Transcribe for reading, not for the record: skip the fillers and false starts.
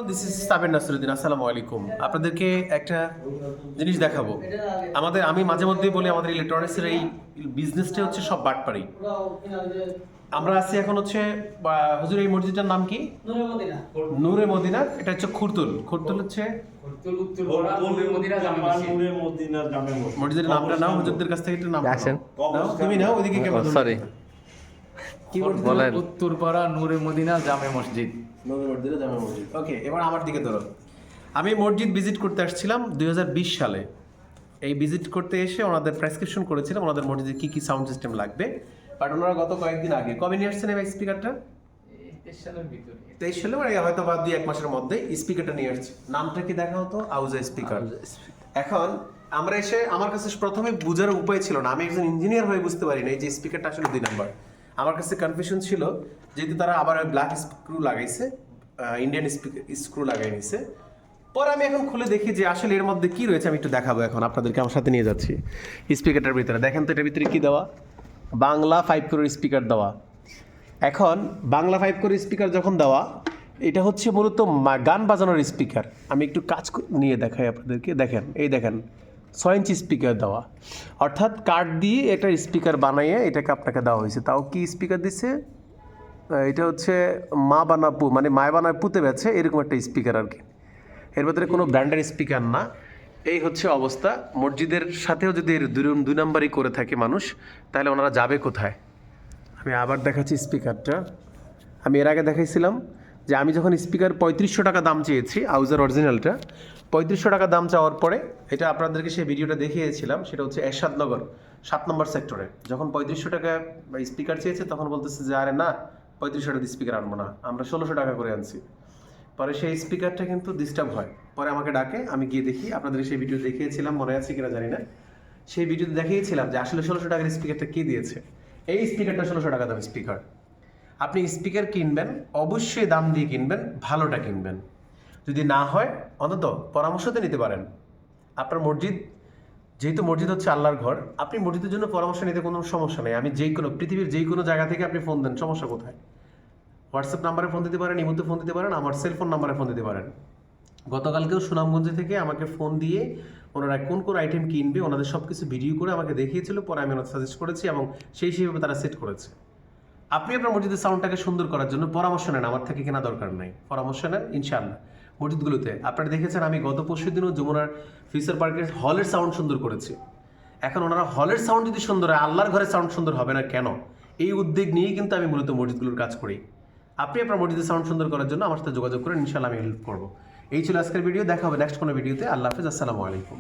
This is সাবের নাসিরুদ্দিন। আসসালামু আলাইকুম। আপনাদেরকে একটা জিনিস দেখাবো। আমি মাঝে মধ্যেই বলি আমাদের ইলেকট্রনিক্সের এই বিজনেসটা হচ্ছে সব বাটপাড়ি। আমরা আছি এখন হচ্ছে হুজুর এই মসজিদটার নাম কি? নূরে মদিনা। এটা হচ্ছে খুরতুল হচ্ছে মসজিদের নামটা নাও, হুজুরদের কাছ থেকে একটু নাম আসেন। তুমি নাও ওইদিকে কেমন? সরি, কি বলেন। উত্তরপাড়া নূরে মদিনা জামে মসজিদ। নূরে মসজিদে জামে মসজিদ। ওকে, এবার আমার দিকে ধরো। আমি মসজিদ ভিজিট করতে আসছিলাম 2020 সালে। এই ভিজিট করতে এসে ওনাদের প্রেসক্রিপশন করেছিলাম ওনাদের মসজিদে কি কি সাউন্ড সিস্টেম লাগবে। বাট ওনারা গত কয়েকদিন আগে কবে নিয়ে আসছেন এই স্পিকারটা? 23 সালে, মানে হয়তো বা 2-1 মাসের মধ্যে স্পিকারটা নিয়ে আসছে। নামটা কি দেখা হতো? আউজা স্পিকার। এখন আমরা এসে আমার কাছে প্রথমে বোঝার উপায় ছিল না, আমি একজন ইঞ্জিনিয়ার হয়ে বুঝতে পারি না এই যে স্পিকারটা আসলে 2 নাম্বার। আমার কাছে কনফিউশন ছিল, যেহেতু তারা আবার ব্ল্যাক স্ক্রু লাগাইছে, ইন্ডিয়ান স্ক্রু লাগাই নিছে। পরে আমি এখন খুলে দেখি যে আসলে এর মধ্যে কি রয়েছে। আমি একটু দেখাবো এখন আপনাদেরকে, আমার সাথে নিয়ে যাচ্ছি স্পিকারটার ভিতরে। দেখেন তো এটার ভিতরে কি দেওয়া? বাংলা 5 কোরের স্পিকার দেওয়া। এখন বাংলা 5 কোরের স্পিকার যখন দেওয়া, এটা হচ্ছে মূলত গান বাজানোর স্পিকার। আমি একটু কাজ নিয়ে দেখাই আপনাদেরকে। দেখেন, এই দেখেন 6 ইঞ্চি স্পিকার দেওয়া, অর্থাৎ কাঠ দিয়ে একটা স্পিকার বানাইয়ে এটাকে আপনাকে দেওয়া হয়েছে। তাও কি স্পিকার দিচ্ছে? এটা হচ্ছে মা বানাপু, মানে মায় বানায় পুঁতে বেছে এরকম একটা স্পিকার আর কি। এর ভেতরে কোনো ব্র্যান্ডের স্পিকার না। এই হচ্ছে অবস্থা। মসজিদের সাথেও যদি এর 2 নাম্বারই করে থাকে মানুষ, তাহলে ওনারা যাবে কোথায়? আমি আবার দেখাচ্ছি স্পিকারটা। আমি এর আগে দেখাইছিলাম যে আমি যখন স্পিকার 3500 টাকা দাম চেয়েছি, আউজার অরিজিনালটা 3500 টাকা দাম চাওয়ার পরে, এটা আপনাদেরকে সেই ভিডিওটা দেখিয়েছিলাম, সেটা হচ্ছে এরশাদনগর 7 নম্বর সেক্টরে। যখন 3500 টাকা স্পিকার চেয়েছে তখন বলতেছে যে আরে না, 3500 টাকা স্পিকার আনবো না, আমরা 1600 টাকা করে আনছি। পরে সেই স্পিকারটা কিন্তু ডিস্টার্ব হয়। পরে আমাকে ডাকে, আমি গিয়ে দেখি, আপনাদের সেই ভিডিও দেখিয়েছিলাম, মনে আছে কিনা জানি না। সেই ভিডিওতে দেখিয়েছিলাম যে আসলে 1600 টাকার স্পিকারটা কে দিয়েছে। এই স্পিকারটা 1600 টাকা দাম স্পিকার। আপনি স্পিকার কিনবেন, অবশ্যই দাম দিয়ে কিনবেন, ভালোটা কিনবেন। যদি না হয় অন্তত পরামর্শতে নিতে পারেন। আপনার মসজিদ, যেহেতু মসজিদ হচ্ছে আল্লাহর ঘর, আপনি মসজিদের জন্য পরামর্শ নিতে কোনো সমস্যা নেই। আমি পৃথিবীর যেই কোনো জায়গা থেকে আপনি ফোন দেন, সমস্যা কোথায়? হোয়াটসঅ্যাপ নাম্বারে ফোন দিতে পারেন, ইমোতে ফোন দিতে পারেন, আমার সেলফোন নাম্বারে ফোন দিতে পারেন। গতকালকেও সুনামগঞ্জ থেকে আমাকে ফোন দিয়ে ওনারা কোন কোন আইটেম কিনবে ওনাদের সব কিছু ভিডিও করে আমাকে দেখিয়েছিল। পরে আমি ওনাদের সাজেস্ট করেছি এবং সেইভাবে তারা সেট করেছে। আপনি আপনার মসজিদের সাউন্ডটাকে সুন্দর করার জন্য পরামর্শ নেন, আমার থেকে কেনা দরকার নাই, পরামর্শ নেন ইনশাআল্লাহ। মসজিদগুলোতে আপনারা দেখেছেন আমি গত পরশুদিনও যমুনার ফিউচার পার্কের হলের সাউন্ড সুন্দর করেছি। এখন ওনারা হলের সাউন্ড যদি সুন্দর হয়, আল্লাহর ঘরের সাউন্ড সুন্দর হবে না কেন? এই উদ্যোগ নিয়েই কিন্তু আমি মূলত মসজিদগুলোর কাজ করি। আপনি আপনার মসজিদের সাউন্ড সুন্দর করার জন্য আমার সাথে যোগাযোগ করেন, ইনশাআল্লাহ আমি হেল্প করবো। এই ছিল আজকের ভিডিও। দেখা হবে নেক্সট কোনো ভিডিওতে। আল্লাহ হাফেজ, আসসালামু আলাইকুম।